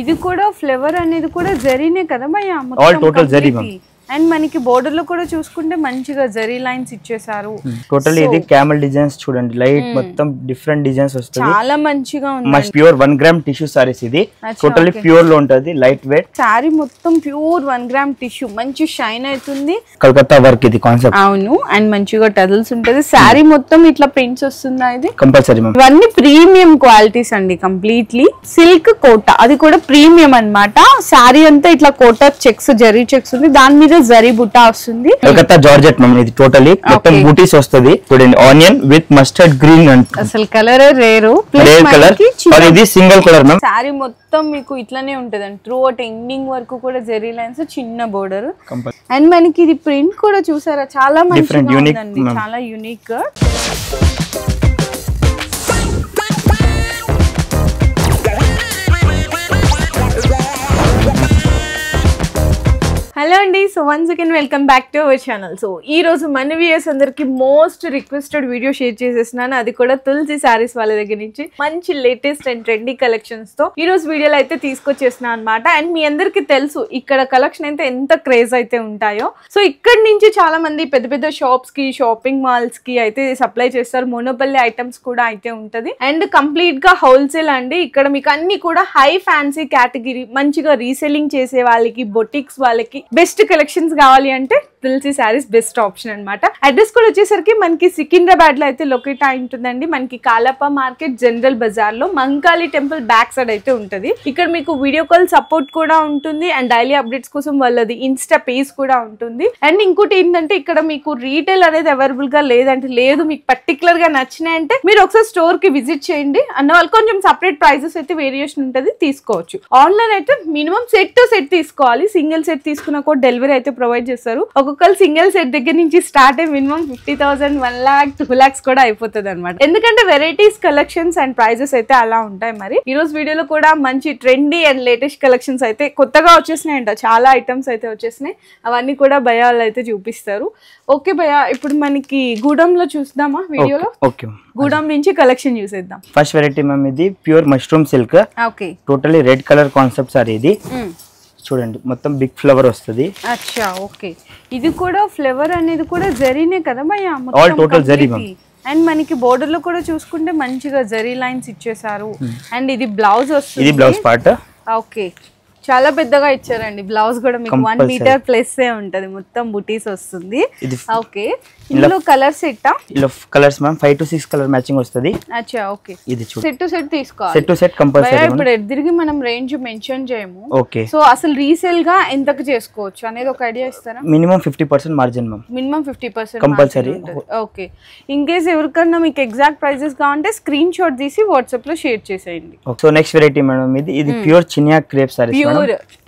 ఇది కూడా ఫ్లేవర్ అనేది కూడా జరీనే కదా భయ్యా, all total zari ma'am. And మనకి బోర్డర్ లో కూడా చూసుకుంటే మంచిగా జరీ లైన్స్ ఇచ్చేసారు. టోటల్ ఇది క్యామెల్ డిజైన్స్ చూడండి, లైట్ మొత్తం డిఫరెంట్ డిజైన్స్ వస్తుంది, చాలా మంచిగా ఉంది. Must pure 1 gram tissue saris ఇది, టోటల్లీ ప్యూర్ లో ఉంటది, లైట్ వెయిట్ సారీ మొత్తం ప్యూర్ 1 గ్రామ్ టిష్యూ, మంచి షైన్ అవుతుంది, కలకత్తా వర్క్ ఇది కాన్సెప్ట్. అవును, అండ్ మంచిగా టజల్స్ ఉంటది. సారీ మొత్తం ఇట్లా ప్రింట్స్ వస్తుందా ఇది కంపల్సరీ మ్యామ్. ఇవన్నీ ప్రీమియం క్వాలిటీస్ అండి, కంప్లీట్లీ సిల్క్ కోటా, అది కూడా ప్రీమియం అన్నమాట. సారీ అంతా ఇట్లా కోటా చెక్స్, జరీ చెక్స్ ఉంది, దాని మీద జరీ బుట్టా వస్తుంది. కలకత్తా జార్జెట్ మ్యామ్, ఇది టోటల్లీ మొత్తం బూటీస్ వస్తుంది చూడండి, onion with mustard green and అసలు కలర్ రేరు, ఇది సింగిల్ కలర్ మ్యామ్. సారీ మొత్తం మీకు ఇట్లానే ఉంటదండి, త్రూ అవుట్ ఎండింగ్ వరకు కూడా జరీ లైన్స్, చిన్న బోర్డర్. అండ్ మనకి ఇది ప్రింట్ కూడా చూసారా, చాలా మంచిగా ఉందండి, చాలా యూనిక్ గా. హలో అండి, so once again welcome back to our channel. So ఈ రోజు మన వ్యూయర్స్ అందరికి మోస్ట్ రిక్వెస్టెడ్ వీడియో షేర్ చేసేస్తున్నాను, అది కూడా తులసి సారీస్ వాళ్ళ దగ్గర నుంచి మంచి లేటెస్ట్ అండ్ ట్రెండీ కలెక్షన్స్ తో ఈ రోజు వీడియోలో అయితే తీసుకొచ్చేస్తున్నాను అనమాట. అండ్ మీ అందరికి తెలుసు ఇక్కడ కలెక్షన్ అయితే ఎంత క్రేజ్ అయితే ఉంటాయో. సో ఇక్కడ నుంచి చాలా మంది పెద్ద పెద్ద షాప్స్ కి, షాపింగ్ మాల్స్ కి అయితే సప్లై చేస్తారు, మోనోపల్లి ఐటమ్స్ కూడా అయితే ఉంటది. అండ్ కంప్లీట్ గా హోల్సేల్ అండి, ఇక్కడ మీకు అన్ని కూడా హై ఫ్యాన్సీ కేటగిరీ, మంచిగా రీసెల్లింగ్ చేసే వాళ్ళకి, బొటిక్స్ వాళ్ళకి బెస్ట్ కలెక్షన్స్ కావాలి అంటే తులసి సారీస్ బెస్ట్ ఆప్షన్ అన్నమాట. అడ్రస్ కూడా వచ్చేసరికి మనకి సికింద్రాబాద్ లో అయితే లొకేట్ అయి ఉంటుందండి. మనకి కాలప్ప మార్కెట్, జనరల్ బజార్ లో మంకాళి టెంపుల్ బ్యాక్ సైడ్ అయితే ఉంటది. ఇక్కడ మీకు వీడియో కాల్ సపోర్ట్ కూడా ఉంటుంది, అండ్ డైలీ అప్డేట్స్ కోసం వాళ్ళది ఇన్స్టా పేజ్ కూడా ఉంటుంది. అండ్ ఇంకోటి ఏంటంటే ఇక్కడ మీకు రీటైల్ అనేది అవైలబుల్ గా లేదంటే లేదు, మీకు పర్టికులర్ గా నచ్చినాయంటే మీరు ఒకసారి స్టోర్ కి విజిట్ చేయండి అన్న వాళ్ళు కొంచెం సపరేట్ ప్రైజెస్ అయితే వేరియేషన్ ఉంటుంది, తీసుకోవచ్చు. ఆన్లైన్ అయితే మినిమం సెట్ టు సెట్ తీసుకోవాలి, సింగిల్ సెట్ తీసుకున్న కూడా డెలివరీ అయితే ప్రొవైడ్ చేస్తారు. ఒక్కొక్కరు సింగిల్ సెట్ దగ్గర నుంచి స్టార్ట్ అయ్యి మినిమం 50,000, 1 lakh, 2 lakhs కూడా అయిపోతుంది అనమాట. ఎందుకంటే వెరైటీస్, కలెక్షన్స్ అండ్ ప్రైజెస్ అయితే అలా ఉంటాయి. మరి ఈ రోజు వీడియోలో కూడా మంచి ట్రెండీ అండ్ లేటెస్ట్ కలెక్షన్స్ అయితే కొత్తగా వచ్చేసినాయంట, చాలా ఐటమ్స్ అయితే వచ్చేసినాయి, అవన్నీ కూడా భయ వాళ్ళు అయితే చూపిస్తారు. ఓకే భయ, ఇప్పుడు మనకి గూడెంలో చూద్దామా వీడియోలో? ఓకే, గూడెం నుంచి కలెక్షన్ చూసేద్దాం. ఫస్ట్ వెరైటీ మ్యామ్ ఇది pure mushroom silk, okay, totally red colour concept sorry ఇది చూడండి, మొత్తం బిగ్ ఫ్లవర్ వస్తుంది. అచ్చా, ఓకే, ఇది కూడా ఫ్లేవర్ అనేది కూడా జరీనే కదా భయ్యా, all total zari ma'am. And మనకి బోర్డర్ లో కూడా చూసుకుంటే మంచిగా జరీ లైన్స్ ఇచ్చేసారు. అండ్ ఇది బ్లౌజ్ వస్తుంది, ఇది బ్లౌజ్ పార్ట్. ఓకే, చాలా పెద్దగా ఇచ్చారండి. బ్లౌజ్ కూడా మీకు 1 మీటర్ ప్లస్ ఉంటది, మొత్తం బుటీస్ వస్తుంది. ఓకే, ఇందులో కలర్స్ ఇట్టా, ఇలా colours ma'am 5 to 6 colour matching వస్తుంది. అచ్చా, ఓకే, ఇది చూడండి, సెట్ టు సెట్ తీసుకోవాలి, సెట్ టు సెట్ కంపల్సరీ. ఇప్పుడు ఎదురుగా మనం రేంజ్ మెన్షన్ చేయము. ఓకే, సో అసలు రీసేల్ గా ఎంతకు చేసుకోవచ్చు అనేది ఒక ఐడియా ఇస్తారా? Minimum 50% margin ma'am, minimum 50% compulsory. Okay, in case ఎవరికన్నా మీకు ఎగ్జాక్ట్ ప్రైజెస్ కావాలంటే స్క్రీన్ షాట్ తీసి వాట్సాప్ లో షేర్ చేసేయండి. సో నెక్స్ట్ వెరైటీ మేడం ఇది pure Chiniya crepe saris,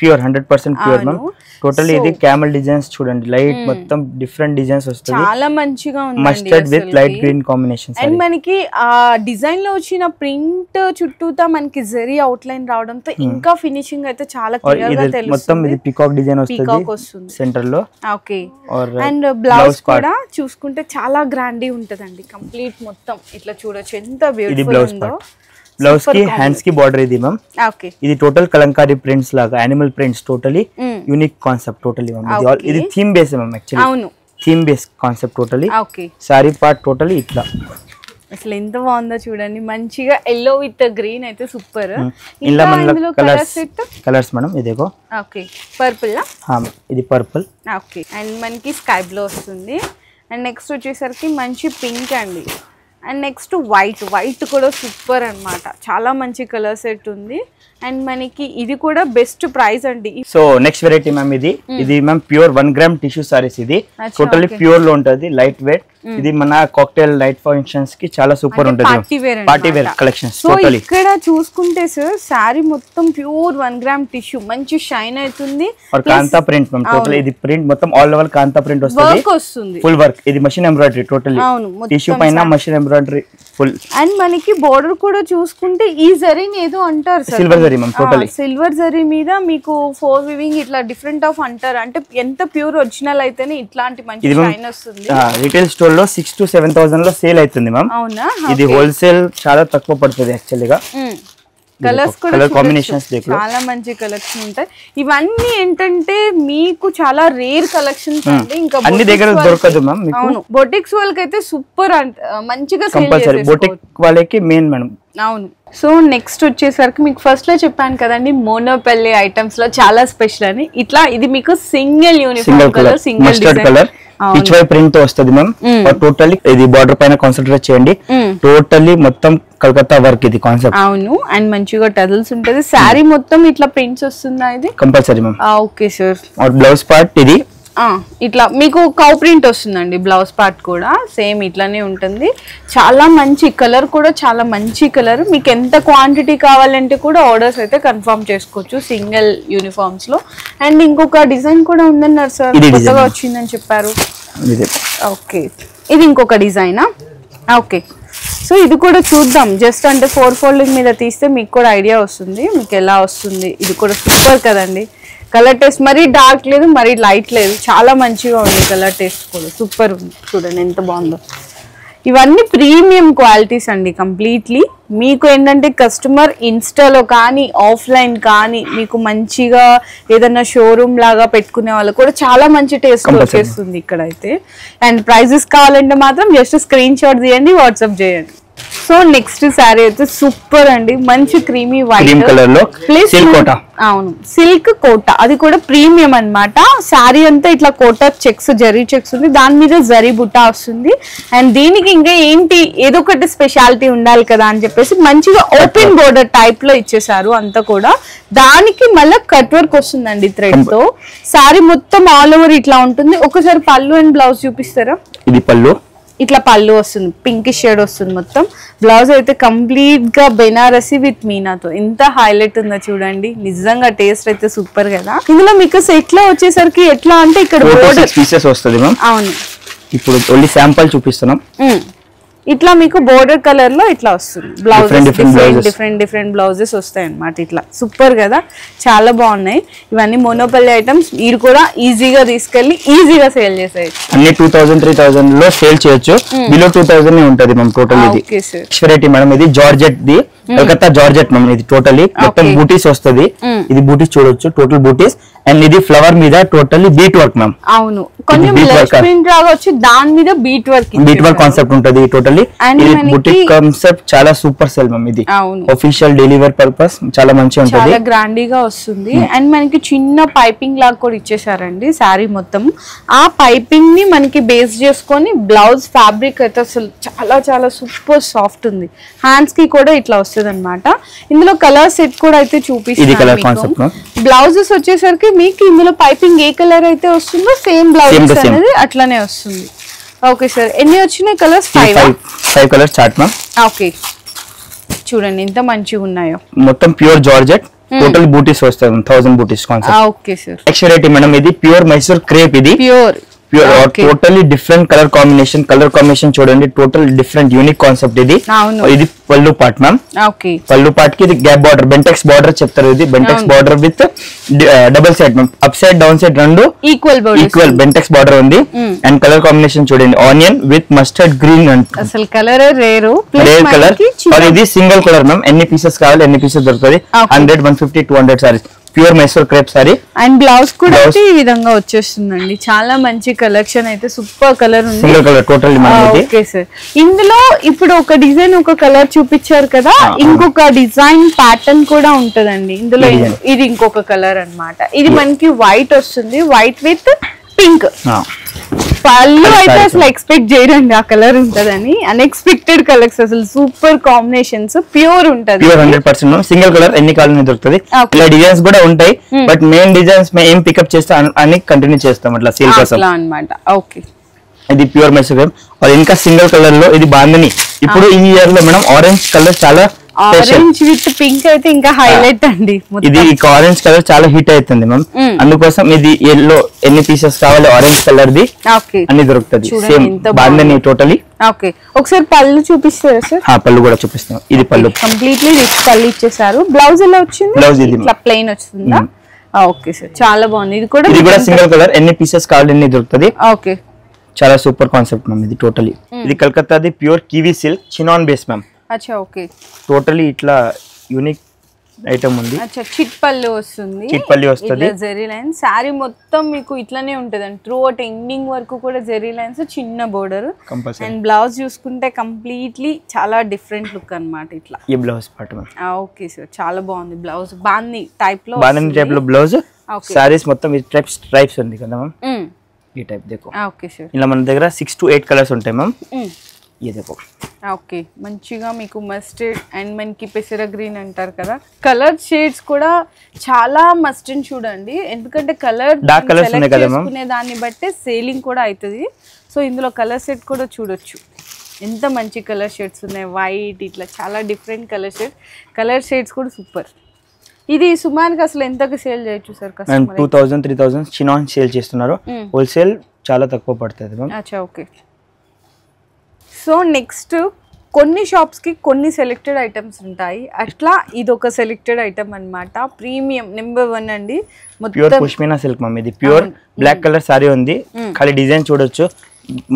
pure 100% pure ma'am. Totally ఇది క్యామెల్ డిజైన్స్ చూడండి, లైట్ మొత్తం డిఫరెంట్ డిజైన్స్ వస్తుంది, చాలా మంచిగా ఉంది, mustard with light green combination. And మనకి ఆ డిజైన్ లో వచ్చిన ప్రింట్ చుట్టూతా మనకి జరీ అవుట్ లైన్ రావడంతో ఇంకా ఫినిషింగ్ అయితే చాలా క్లియర్ గా తెలుస్తుంది. మొత్తం ఇది పీకాక్ డిజైన్ వస్తుంది సెంటర్ లో. ఓకే, అండ్ బ్లౌజ్ కూడా చూసుకుంటే చాలా గ్రాండీ ఉంటదండి, కంప్లీట్ మొత్తం ఇట్లా చూడొచ్చు ఎంత బ్యూటిఫుల్ ఉందో. బ్లౌజ్ కి హ్యాండ్స్ కి బార్డర్ ఇది మ్యామ్. ఓకే, ఇది టోటల్ కలంకారీ ప్రింట్స్ లాగా, animal prints, totally unique concept totally ma'am. ఇది థీమ్ బేస్ మ్యామ్, యాక్చువల్లీ అవును theme base concept totally. Okay, sorry part totally ఇట్లా అసలు ఎంత బాగుందో చూడండి, మంచిగా ఎల్లో విత్ గ్రీన్ అయితే సూపర్. ఇలా మనలో కలర్స్ మేడం, ఇదేగో ఓకే, పర్పుల్, ఇది పర్పుల్. ఓకే, అండ్ మనకి స్కై బ్లూ వస్తుంది. అండ్ నెక్స్ట్ వచ్చేసరికి మంచి పింక్ అండి, అండ్ నెక్స్ట్ వైట్ కూడా సూపర్ అన్నమాట, చాలా మంచి కలర్ సెట్ ఉంది. అండ్ మనకి ఇది కూడా బెస్ట్ ప్రైస్ అండి. సో నెక్స్ట్ వెరైటీ మ్యామ్ ఇది ma'am pure 1 gram tissue saris, ఇది టోటల్లీ ప్యూర్ లో ఉంటది, లైట్ వెయిట్. ఇది మన కాక్టైల్ నైట్ ఫంక్షన్స్ కి చాలా సూపర్ ఉంటది, పార్టీ వేర్ కలెక్షన్స్. సో ఇక్కడ చూసుకుంటే సార్ సారీ మొత్తం ప్యూర్ 1 గ్రామ్ టిష్యూ, మంచి షైన్ అవుతుంది. కాంతా ప్రింట్ మ్యామ్, టోటల్ ఇది ప్రింట్ మొత్తం ఆల్ ఓవర్ కాంతా ప్రింట్ వస్తుంది, ఫుల్ వర్క్. ఇది మషిన్ ఎంబ్రాయిడరీ టోటల్లీ, టిష్యూ పైన మషిన్ ఎంబ్రాయిడరీ ఫుల్. అండ్ మనకి బోర్డర్ కూడా చూసుకుంటే ఈ జరీని ఏదో అంటారు silver zari ma'am, totally silver zari మీద మీకు 4 వీవింగ్ ఇట్లా డిఫరెంట్ ఆఫ్ అంటారు, అంటే ఎంత ప్యూర్ ఒరిజినల్ అయితేనే ఇట్లాంటి మంచి షైన్ వస్తుంది. రీటైల్ స్టోర్ లో 6,000 to 7,000 లో సేల్ అవుతుంది మ్యామ్. అవునా? ఇది హోల్సేల్ చాలా తక్కువ పడుతుంది యాక్చువల్లీ గా. కలర్స్ కూడా కలర్ కాంబినేషన్స్ देखो చాలా మంచి కలెక్షన్ ఉంటాయి. ఇవన్నీ ఏంటంటే మీకు చాలా రేర్ కలెక్షన్స్ అండి. ఇంకా అన్ని దగ్గర దొరకదు మ్యామ్ మీకు. అవును, బొటిక్స్ వాళ్ళకి అయితే సూపర్ మంచిగా సేల్ కంపల్సరీ బొటిక్ వాళ్ళకి మెయిన్ మేడం. అవును. సో నెక్స్ట్ వచ్చేసరికి మీకు ఫస్ట్ లో చెప్పాను కదండి, మోనోపల్లి ఐటమ్స్ లో చాలా స్పెషల్ అని. ఇట్లా ఇది మీకు single uniform colour, single mustard colour Pichwai print తో వస్తుంది మ్యామ్. టోటల్లీ ఇది బార్డర్ పైన కాన్సన్ట్రేట్ చేయండి. టోటల్లీ మొత్తం కలకత్తా వర్క్ ఇది కాన్సెప్ట్. అవును, అండ్ మంచిగా టజల్స్ ఉంటది. శారీ మొత్తం ఇట్లా ప్రింట్స్ వస్తుందా ఇది? Compulsory ma'am. Okay sir. Blouse part ఇది ఇట్లా మీకు కౌ ప్రింట్ వస్తుందండి. బ్లౌజ్ పార్ట్ కూడా సేమ్ ఇట్లానే ఉంటుంది. చాలా మంచి కలర్ కూడా, చాలా మంచి కలర్. మీకు ఎంత క్వాంటిటీ కావాలంటే కూడా ఆర్డర్స్ అయితే కన్ఫర్మ్ చేసుకోవచ్చు సింగిల్ యూనిఫామ్స్ లో. అండ్ ఇంకొక డిజైన్ కూడా ఉందన్నారు సార్, కొత్తగా వచ్చిందని చెప్పారు. ఓకే, ఇది ఇంకొక డిజైనా? ఓకే, సో ఇది కూడా చూద్దాం. జస్ట్ అంటే 4 ఫోల్డింగ్ మీద తీస్తే మీకు కూడా ఐడియా వస్తుంది మీకు ఎలా వస్తుంది. ఇది కూడా సూపర్ కదండి. కలర్ టేస్ట్ మరీ డార్క్ లేదు, మరీ లైట్ లేదు, చాలా మంచిగా ఉంది. కలర్ టేస్ట్ కూడా సూపర్ ఉంది. చూడండి ఎంత బాగుందో. ఇవన్నీ ప్రీమియం క్వాలిటీస్ అండి కంప్లీట్లీ. మీకు ఏంటంటే కస్టమర్ ఇన్స్టాలో కానీ ఆఫ్లైన్ కానీ మీకు మంచిగా ఏదన్నా షోరూమ్ లాగా పెట్టుకునే వాళ్ళు కూడా చాలా మంచి టేస్ట్ వచ్చేస్తుంది ఇక్కడైతే. అండ్ ప్రైజెస్ కావాలంటే మాత్రం జస్ట్ స్క్రీన్ షాట్ తీయండి, వాట్సాప్ చేయండి. సో నెక్స్ట్ శారీ అయితే సూపర్ అండి. మంచి క్రీమీ వైట్ కలర్ లో సిల్క్ కోటా. అవును, సిల్క్ కోటా, అది కూడా ప్రీమియం అన్నమాట. శారీ అంతా ఇట్లా కోటా చెక్స్, జరీ చెక్స్ ఉంది, దాని మీద జరీ బుట్టా వస్తుంది. అండ్ దీనికి ఇంకా ఏంటి ఏదో ఒకటి స్పెషాలిటీ ఉండాలి కదా అని చెప్పేసి మంచిగా ఓపెన్ బోర్డర్ టైప్ లో ఇచ్చేసారు అంతా కూడా. దానికి మళ్ళీ కట్ వర్క్ వస్తుందండి థ్రెడ్ తో. శారీ మొత్తం ఆల్ ఓవర్ ఇట్లా ఉంటుంది. ఒకసారి పళ్ళు అండ్ బ్లౌజ్ చూపిస్తారా? ఇది పళ్ళు, ఇట్లా పళ్ళు వస్తుంది, పింక్ షేడ్ వస్తుంది మొత్తం. బ్లౌజ్ అయితే కంప్లీట్ గా బెనారసి విత్ మీనాతో ఎంత హైలైట్ ఉందో చూడండి. నిజంగా టేస్ట్ అయితే సూపర్ కదా. ఇందులో మీకు సెట్ లో వచ్చేసరికి ఎట్లా అంటే ఇక్కడ బోర్డర్ పీసెస్ వస్తుంది మ్యామ్. అవును, ఇప్పుడు ఓన్లీ శాంపుల్ చూపిస్తున్నాం. ఇట్లా మీకు బోర్డర్ కలర్ లో ఇట్లా వస్తుంది. బ్లౌజ్ డిఫరెంట్ బ్లౌజెస్ వస్తాయి అన్నమాట. ఇట్లా సూపర్ కదా, చాలా బాగున్నాయి. ఇవన్నీ మోనోపల్లి ఐటమ్స్. మీరు కూడా ఈజీగా తీసుకెళ్లి ఈజీగా సేల్ చేసేయచ్చు. అన్ని 2000-3000 లో సేల్ చేయొచ్చు. బిలో 2000 ఉంటది మ్యామ్ టోటల్. ఇది వెరైటీ మేడం. ఇది georgette the, Calcutta georgette ma'am. ఇది టోటలీ మొత్తం బూటీస్ వస్తుంది. ఇది బూటీస్ చూడొచ్చు, టోటల్ బూటీస్. అండ్ ఇది ఫ్లవర్ మీద టోటల్లీ బీట్ వర్క్ మ్యామ్. అవును, కొంచెం ప్రింట్ లాగా వచ్చి దాని మీద బీట్ వర్క్ కాన్సెప్ట్ ఉంటది టోటల్లీ. ఇది బుటిక్ కాన్సెప్ట్ చాలా సూపర్ సెల్ మ్యామ్. ఇది ఆఫీషియల్ డెలివరీ పర్పస్ చాలా మంచిగా ఉంటది, చాలా గ్రాండీగా వస్తుంది. అండ్ మనకి చిన్న పైపింగ్ లాగా కూడా ఇచ్చేసారండి శారీ మొత్తం. ఆ పైపింగ్ ని మనకి బేస్ చేసుకొని బ్లౌజ్ ఫ్యాబ్రిక్ అయితే అసలు చాలా చాలా సూపర్ సాఫ్ట్ ఉంది. హ్యాండ్స్ కి కూడా ఇట్లా వస్తుంది అన్నమాట. ఇందులో కలర్ సెట్ కూడా అయితే చూపిస్తాను. బ్లౌజెస్ వచ్చేసరికి మీకు ఇందులో పైపింగ్ ఏ కలర్ అయితే వస్తుందో సేమ్ బ్లౌజ్ అనేది అట్లానే వస్తుంది. ఓకే సార్, ఎన్ని వచ్చినాయి colours? 5 colours chart ma'am. Okay, చూడండి ఎంత మంచిగా ఉన్నాయో. మొత్తం ప్యూర్ జార్జెట్, టోటల్ బూటీస్ వస్తాయి 1000 బూటీస్ concept. Okay sir. Next variety madam, ఇది ప్యూర్ మైసూర్ క్రేప్. ఇది pure totally different colour combination చూడండి. టోటల్ డిఫరెంట్ యూనిక్ కాన్సెప్ట్ ఇది. ఇది పళ్ళు పార్ట్ మ్యామ్. పళ్ళు పార్ట్ కి ఇది గ్యాప్ బార్డర్, బెంటెక్స్ బార్డర్ చెప్తారు. ఇది Bentex border with double side ma'am. Up side down side రెండు ఈక్వల్ బెంటెక్స్ బార్డర్ ఉంది. అండ్ కలర్ కాంబినేషన్ చూడండి, ఆనియన్ విత్ మస్టర్డ్ గ్రీన్. అసలు కలర్ రేర్ కలర్. ఇది సింగిల్ కలర్ మ్యామ్. ఎన్ని పీసెస్ కావాలి ఎన్ని పీసెస్ దొరుకుతుంది. 100, 150, 200 saris. Pure Mysore crepe sorry. And blouse కూడా ఈ విధంగా వచ్చేస్తుందండి. చాలా మంచి కలెక్షన్ అయితే, సూపర్ కలర్ ఉంది. Single colour totally. Okay sir, ఇందులో ఇప్పుడు ఒక డిజైన్ ఒక కలర్ చూపించారు కదా, ఇంకొక డిజైన్ ప్యాటర్న్ కూడా ఉంటదండి ఇందులో. ఇది ఇంకొక కలర్ అన్నమాట. ఇది మనకి వైట్ వస్తుంది, వైట్ విత్ పింక్. పళ్ళు అయితే అసలు ఎక్స్పెక్ట్ చేయరండి ఆ కలర్ ఉంటదని. అన్ఎక్స్పెక్టెడ్ కలర్స్, అసలు సూపర్ కాంబినేషన్స్. ప్యూర్ ఉంటది, 100% సింగిల్ కలర్. ఎన్ని కావాలని దొరుకుతుంది. ఇలా డిజైన్స్ కూడా ఉంటాయి, బట్ మెయిన్ డిజైన్స్ మేము ఏం పికప్ చేస్తాం అని కంటిన్యూ చేస్తాం అట్లా సేల్ కోసం అన్నమాట. ఓకే, ఇది ప్యూర్ మైసూర్ ఇంకా సింగిల్ కలర్ లో. ఇది బాందని. ఇప్పుడు ఈ ఇయర్ లో మేడం ఆరెంజ్ కలర్ చాలా ఆరెంజ్ విత్ పింక్ అయితే ఇంకా హైలైట్ అండి. ఇది ఆరెంజ్ కలర్ చాలా హిట్ అవుతుంది మ్యామ్. అందుకోసం ఇది ఎల్లో ఎన్ని పీసెస్ కావాలి ఆరెంజ్ కలర్ ది అన్ని దొరుకుతుంది. Same bandhani totally. ఓకే, ఒకసారి పళ్ళు చూపిస్తారా సార్? పళ్ళు కూడా చూపిస్తాం. ఇది పళ్ళు కంప్లీట్లీ రిచ్ పళ్ళు ఇచ్చేసారు. బ్లౌజ్ ఎలా వచ్చింది? బ్లౌజ్ ఇది ఇట్లా ప్లెయిన్ వచ్చిందా? ఓకే సార్, చాలా బాగుంది. ఇది కూడా సింగిల్ కలర్. ఎన్ని పీసెస్ కావాలి ఎన్ని దొరుకుతుంది. ఓకే, చాలా సూపర్ కాన్సెప్ట్ మ్యామ్. ఇది టోటలీ. ఇది కలకత్తాది pure kiwi silk chinon base ma'am. అచ్చా, ఓకే. టోటలీ ఇట్లా యూనిక్ ఐటమ్ ఉంది. అచ్చా చిట్ పల్లు వస్తుంది. చిట్ పల్లి వస్తుంది. జెరీ లైన్స్ సారీ మొత్తం మీకు ఇట్లానే ఉంటదండి. త్రూ అవుట్ ఎండింగ్ వరకు కూడా జెరీ లైన్స్, చిన్న బోర్డర్. అండ్ బ్లౌజ్ చూసుకుంటే కంప్లీట్లీ చాలా డిఫరెంట్ లుక్ అన్నమాట. ఇట్లా ఈ బ్లౌజ్ పార్ట్. ఓకే సార్, చాలా బాగుంది బ్లౌజ్. బాందీ టైప్ లో, బాందీ టైప్ లో బ్లౌజ్. సారీస్ మొత్తం ఈ స్ట్రైప్స్ ఉంది కదా మ్యామ్, ఈ టైప్ देखो. Okay sir. ఇలా మన దగ్గర 6 to 8 కలర్స్ ఉంటాయి మ్యామ్. ये देखो. ఓకే, మంచిగా మీకు మస్టర్డ్ అండ్ మనకి పెసర గ్రీన్ అంటారు కదా, కలర్ షేడ్స్ కూడా చాలా మస్ట్ అండ్ చూడండి. ఎందుకంటే కలర్ డార్క్ కలర్స్ ఉన్నాయి కదా మ్యామ్, దాన్ని బట్టి సేలింగ్ కూడా అవుతుంది. సో ఇందులో కలర్ సెట్ కూడా చూడొచ్చు, ఎంత మంచి కలర్ షేడ్స్ ఉన్నాయి. వైట్ ఇట్లా చాలా డిఫరెంట్ కలర్ షేడ్స్ కూడా సూపర్. ఇది సుమారుగా అసలు ఎంతకి సేల్ చేయొచ్చు సార్? 2000-3000 చినాన్ సేల్ చేస్తున్నారు. హోల్సేల్ చాలా తక్కువ పడుతుంది మ్యామ్. అచ్చా ఓకే. సో నెక్స్ట్ కొన్ని షాప్స్ కి కొన్ని సెలెక్టెడ్ ఐటమ్స్ ఉంటాయి, అట్లా ఇది ఒక సెలెక్టెడ్ ఐటమ్ అన్నమాట. ప్రీమియం నెంబర్ 1 అండి. Pure pashmina silk ma'am. ఇది ప్యూర్ బ్లాక్ కలర్ సారీ ఉంది. ఖాళీ డిజైన్ చూడొచ్చు,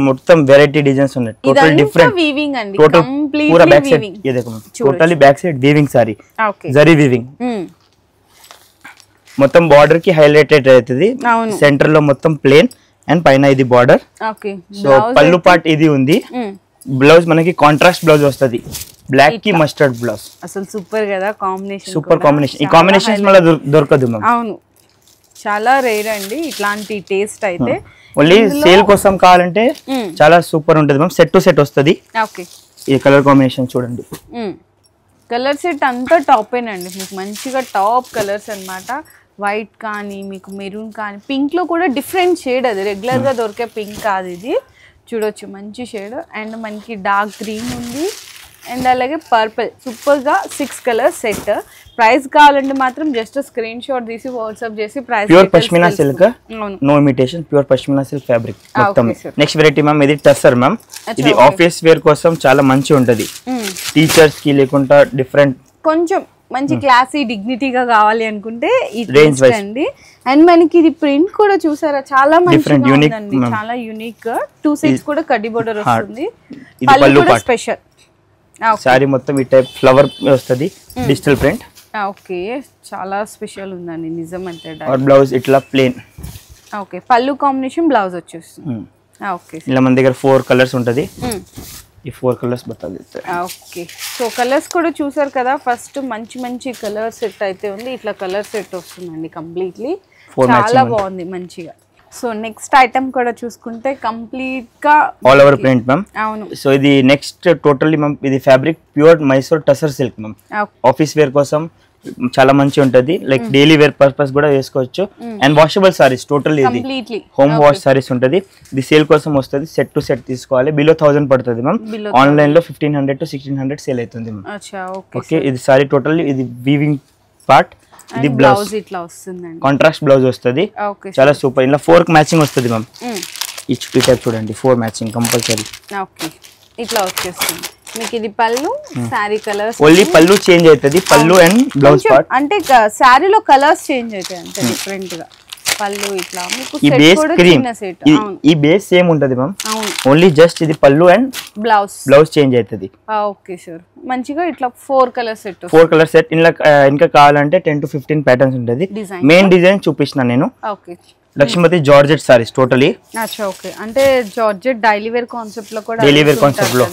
మొత్తం వెరైటీ డిజైన్స్ ఉన్నాయి. టోటల్ డిఫరెంట్ వీవింగ్ అండి, కంప్లీట్లీ పూరా బ్యాక్ సైడ్. ये देखो totally back side weaving sorry. Okay, zari weaving. మొత్తం బార్డర్ కి హైలైటెడ్ అవుతుంది. సెంటర్ లో మొత్తం ప్లేన్ అండ్ పైన ఇది బార్డర్. ఓకే. సో పల్లు పార్ట్ ఇది ఉంది. బ్లౌజ్ మనకి కాంట్రాస్ట్ బ్లౌజ్ వస్తుంది, బ్లాక్ కి మస్టర్డ్ బ్లౌజ్. అసలు సూపర్ కదా కాంబినేషన్, సూపర్ కాంబినేషన్. ఈ కాంబినేషన్స్ మళ్ళీ దొరకదు మ్యామ్. అవును, చాలా రేర్ అండి ఇట్లాంటి టేస్ట్ అయితే. ఓన్లీ సేల్ కోసం కావాలంటే చాలా సూపర్ ఉంటుంది మ్యామ్. సెట్ టు సెట్ వస్తుంది. ఓకే, ఈ కలర్ కాంబినేషన్ చూడండి. కలర్ సెట్ అంతా టాప్ ఏనండి, మీకు మంచిగా టాప్ కలర్స్ అన్నమాట. వైట్ కానీ మీకు మెరూన్ కానీ, పింక్ లో కూడా డిఫరెంట్ షేడ్, అది రెగ్యులర్ గా దొరికే పింక్ కాదు ఇది. చూడొచ్చు మంచి షేడ్. అండ్ మనకి డార్క్ గ్రీన్ ఉంది అండ్ అలాగే పర్పుల్. సూపర్ గా 6 కలర్ సెట్. ప్రైస్ కావాలంటే మాత్రం జస్ట్ స్క్రీన్ షాట్ తీసి వాట్సాప్ చేసి price. Pure pashmina silk, no imitation, pure pashmina silk fabric మొత్తం. నెక్స్ట్ వెరైటీ మ్యామ్ ఇది టస్సర్ మ్యామ్. ఇది ఆఫీస్ వేర్ కోసం చాలా మంచి ఉంటది, టీచర్స్ కి లేకుండా డిఫరెంట్ కొంచెం మంచి క్లాసీ డిగ్నిటీగా కావాలి అనుకుంటే ఇది అండి. అండ్ మనకి ఇది ప్రింట్ కూడా చూసారా, చాలా మంచిగా ఉందండి, చాలా యూనిక్. 2 సైడ్స్ కూడా కడ్డీ బోర్డర్ వస్తుంది. పల్లు కూడా స్పెషల్. సారీ మొత్తం ఈ టైప్ ఫ్లవర్ వస్తది, డిజిటల్ ప్రింట్. ఓకే, చాలా స్పెషల్ ఉందండి నిజం అంటే. బ్లౌజ్ ఇట్లా ప్లేన్. ఓకే, పల్లు కాంబినేషన్ బ్లౌజ్ వచ్చేస్తుంది. ఓకే, ఇలా మన దగ్గర 4 కలర్స్ ఉంటది. ఈ 4 కలర్స్ బతాలి. ఓకే, సో కలర్స్ కూడా చూసారు కదా. ఫస్ట్ మంచి కలర్ సెట్ అయితే ఉంది, ఇట్లా కలర్ సెట్ వస్తుందండి కంప్లీట్లీ. చాలా బాగుంది మంచిగా. సో నెక్స్ట్ ఐటమ్ కూడా చూసుకుంటే కంప్లీట్ గా ఆల్ ఓవర్ ప్రింట్ మ్యామ్. అవును. సో ఇది నెక్స్ట్ టోటల్లీ మ్యామ్, ఇది fabric pure Mysore tussar silk ma'am. Office wear కోసం చాలా మంచి ఉంటది, లైక్ డైలీ వేర్ పర్పస్ కూడా వేసుకోవచ్చు. అండ్ వాషబుల్ సారీస్ టోటల్, ఇది హోమ్ వాష్ సారీస్ ఉంటది. ఇది సేల్ కోసం వస్తుంది, సెట్ టు సెట్ తీసుకోవాలి. బిలో 1000 పడుతుంది మ్యామ్. ఆన్లైన్ లో 1500 to 1600 సేల్ అవుతుంది మ్యామ్. ఓకే, ఇది సారీ టోటల్లీ ఇది వీవింగ్ పార్ట్. ఇది బ్లౌజ్ ఇట్లా వస్తుంది, కాంట్రాస్ట్ బ్లౌజ్ వస్తుంది, చాలా సూపర్. ఇలా 4 మ్యాచింగ్ వస్తుంది మ్యామ్. ఈ టైప్ చూడండి, 4 మ్యాచింగ్ కంపల్సరీ. ఓకే, ఇట్లా వచ్చేస్తుంది మీకు. ఇది పల్లు, సారీ కలర్స్ ఓన్లీ పల్లు చేంజ్ అవుతుంది, పల్లు అండ్ బ్లౌజ్ పార్ట్. అంటే సారీలో కలర్స్ చేంజ్ అవుతాయి అంతే డిఫరెంట్ గా. పల్లు ఇట్లా మీకు ఈ బేస్ క్రీమ్, ఈ బేస్ సేమ్ ఉంటది మ్యామ్. ఓన్లీ జస్ట్ ఇది పల్లు అండ్ బ్లౌజ్ చేంజ్ అవుతుంది. ఓకే సార్, మంచిగా ఇట్లా 4 కలర్ సెట్. 4 colour set. ఇంకా కావాలంటే 10 to 15 ప్యాటర్న్స్ ఉంటది. మెయిన్ డిజైన్ చూపిస్తున్నా నేను. Okay, Laxmipati georgette sarees totally. అచ్చా ఓకే, అంటే జార్జెట్ డైలీ వేర్ కాన్సెప్ట్ లో కూడా, డైలీ వేర్ కాన్సెప్ట్ లో.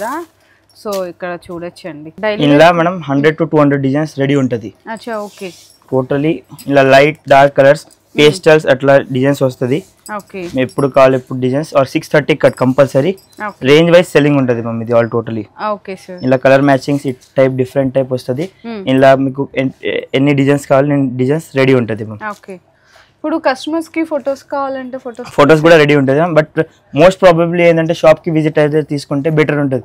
సో ఇక్కడ చూడొచ్చండి, ఇలా మనం 100 to 200 డిజైన్స్ రెడీ ఉంటది. అచ్చా ఓకే, టోటలీ ఇలా లైట్ డార్క్ కలర్స్, పేస్టల్స్ అట్లా డిజైన్స్ వస్తుంది. ఓకే, ఎప్పుడు కావాలి ఎప్పుడు designs. Or 630 cut compulsory. Range wise selling ఉంటది మమ్మీ ఇది ఆల్ టోటలీ. ఓకే సార్, ఇలా కలర్ మ్యాచింగ్స్ ఈ టైప్ డిఫరెంట్ టైప్ వస్తుంది. ఇలా మీకు ఎన్ని డిజైన్స్ కావాలి డిజైన్స్ రెడీ ఉంటది మ్యామ్. ఓకే, ఇప్పుడు కస్టమర్స్ కి ఫొటోస్ కావాలంటే ఫొటోస్ కూడా రెడీ ఉంటుంది. బట్ మోస్ట్ ప్రాబబ్లీ ఏంటంటే షాప్ కి విజిట్ అయితే తీసుకుంటే బెటర్ ఉంటుంది.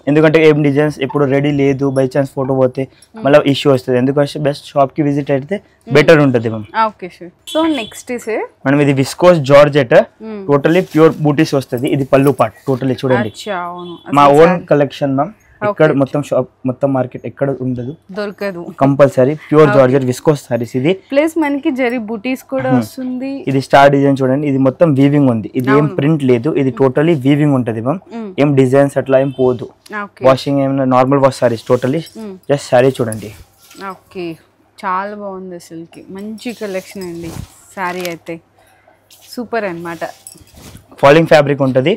ఎందుకంటే ఏం డిజైన్స్ ఇప్పుడు రెడీ లేదు, బై ఛాన్స్ ఫోటో పోతే మళ్ళీ ఇష్యూ వస్తుంది. ఎందుకంటే బెస్ట్ షాప్ కి విజిట్ అయితే బెటర్ ఉంటుంది ma'am. Okay sir, so next మనం ఇది విస్కోస్ జార్జెట్ టోటలీ ప్యూర్ బూటీస్ వస్తుంది. ఇది పల్లు పార్ట్ టోటలీ చూడండి, మా ఓన్ కలెక్షన్ మ్యామ్. ఇక్కడ మొత్తం షాప్ మొత్తం మార్కెట్ ఎక్కడ ఉండదు, దొరకదు. Compulsory pure georgette viscose saris. ఇది ప్లస్ మనకి జరీ బూటీస్ కూడా వస్తుంది. ఇది స్టార్ డిజైన్ చూడండి, ఇది మొత్తం వీవింగ్ ఉంది. ఇది ఏం ప్రింట్ లేదు, ఇది టోటలీ వీవింగ్ ఉంటది మ్యామ్. ఏం డిజైన్స్ అట్లా ఏం పోదు. వాషింగ్ ఏమైనా normal wash saris totally. Just sorry చూడండి. ఓకే, చాలా బాగుంది అసలుకి, మంచి కలెక్షన్ అండి. శారీ అయితే సూపర్ అన్నమాట. ఫాలింగ్ ఫ్యాబ్రిక్ ఉంటది,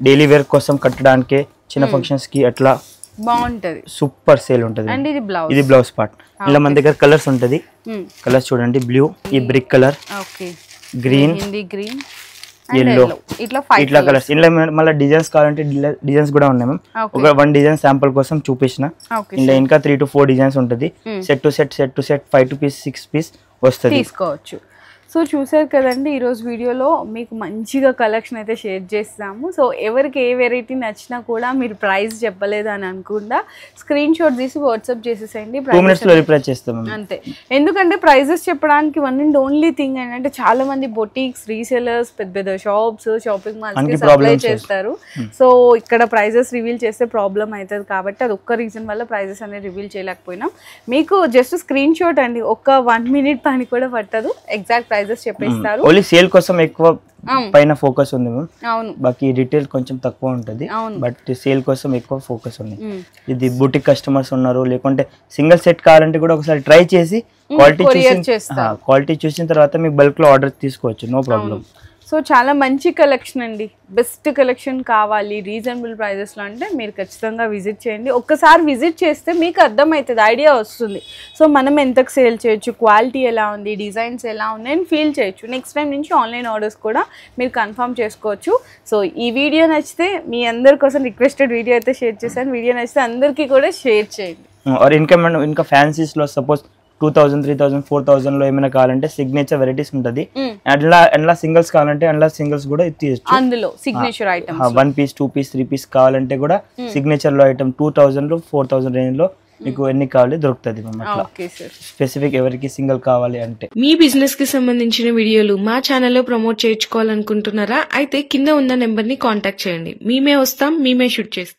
డైలీ వేర్ కోసం కట్టడానికి, చిన్న ఫంక్షన్స్ కి అట్లా బాగుంటది. సూపర్ సేల్ ఉంటది. అండ్ ఇది బ్లౌజ్ పార్ట్. ఇలా మన దగ్గర కలర్స్ ఉంటది. కలర్స్ చూడండి, బ్లూ, ఈ బ్రిక్ కలర్, గ్రీన్, yellow, ఇట్లా కలర్స్. ఇలా మళ్ళీ డిజైన్స్ కావాలంటే డిజైన్స్ కూడా ఉన్నాయి మ్యామ్. ఒక 1 డిజైన్ శాంపుల్ కోసం చూపించిన. ఇలా ఇంకా 3 to 4 డిజైన్స్ ఉంటది. Set to set 5 piece 6 piece వస్తుంది, తీసుకోవచ్చు. సో చూసారు కదండి, ఈరోజు వీడియోలో మీకు మంచిగా కలెక్షన్ అయితే షేర్ చేస్తాము. సో ఎవరికి ఏ వెరైటీ నచ్చినా కూడా మీరు ప్రైస్ చెప్పలేదు అని అనుకుండా స్క్రీన్ షాట్ తీసి వాట్సాప్ చేసేసేయండి, 2 minutes లో రిప్లై చేస్తాం అంతే. ఎందుకంటే ప్రైజెస్ చెప్పడానికి వన్ అండ్ ఓన్లీ థింగ్ ఏంటంటే చాలా మంది బొటిక్స్, రీసెలర్స్, పెద్ద పెద్ద షాప్స్, షాపింగ్ మాల్స్ సప్లై చేస్తారు. సో ఇక్కడ ప్రైజెస్ రివీల్ చేస్తే ప్రాబ్లం అవుతుంది కాబట్టి అది ఒక్క రీజన్ వల్ల ప్రైజెస్ అనేది రివీల్ చేయలేకపోయినాం. మీకు జస్ట్ స్క్రీన్ షాట్ అండి, ఒక్క 1 minute పని కూడా పట్టదు, ఎగ్జాక్ట్ ప్రైజెస్ చెప్పేస్తారు. ఓన్లీ సేల్ కోసం ఎక్కువ పైన ఫోకస్ ఉంది మ్యామ్. అవును, బాకీ రిటైల్ కొంచెం తక్కువ ఉంటది, బట్ సేల్ కోసం ఎక్కువ ఫోకస్ ఉంది. ఇది బుటిక్ కస్టమర్స్ ఉన్నారు, లేకుంటే సింగిల్ సెట్ కావాలంటే కూడా ఒకసారి ట్రై చేసి క్వాలిటీ చూసిన తర్వాత మీకు బల్క్ లో ఆర్డర్ తీసుకోవచ్చు, నో ప్రాబ్లం. సో చాలా మంచి కలెక్షన్ అండి, బెస్ట్ కలెక్షన్ కావాలి రీజనబుల్ ప్రైజెస్లో అంటే మీరు ఖచ్చితంగా విజిట్ చేయండి. ఒక్కసారి విజిట్ చేస్తే మీకు అర్థమవుతుంది, ఐడియా వస్తుంది. సో మనం ఎంతకు సేల్ చేయొచ్చు, క్వాలిటీ ఎలా ఉంది, డిజైన్స్ ఎలా ఉన్నాయని ఫీల్ చేయొచ్చు. నెక్స్ట్ టైం నుంచి ఆన్లైన్ ఆర్డర్స్ కూడా మీరు కన్ఫర్మ్ చేసుకోవచ్చు. సో ఈ వీడియో నచ్చితే మీ అందరి కోసం రిక్వెస్టెడ్ వీడియో అయితే షేర్ చేశాను. వీడియో నచ్చితే అందరికీ కూడా షేర్ చేయండి. ఇంకా ఫ్యాన్సీస్లో సపోజ్ 2000, 3000, 4000 లో ఏమైనా కావాలంటే సిగ్నేచర్ వెరైటీస్ ఉంటది. అట్లా సింగిల్స్ కావాలంటే అట్లా సింగిల్స్ కూడా తీయచ్చు. అందులో signature items 1 piece 2 piece 3 piece కావాలంటే కూడా సిగ్నేచర్ లో ఐటమ్ 2000 to 4000 రేంజ్ లో మీకు ఎన్ని కావాలి దొరుకుతుంది. స్పెసిఫిక్ ఎవరికి సింగిల్ కావాలి అంటే. మీ బిజినెస్ కి సంబంధించిన వీడియోలు మా ఛానల్లో ప్రమోట్ చేయించుకోవాలనుకుంటున్నారా? అయితే కింద ఉన్న నెంబర్ ని కాంటాక్ట్ చేయండి, మేమే వస్తాం, మేమే షూట్ చేస్తాం.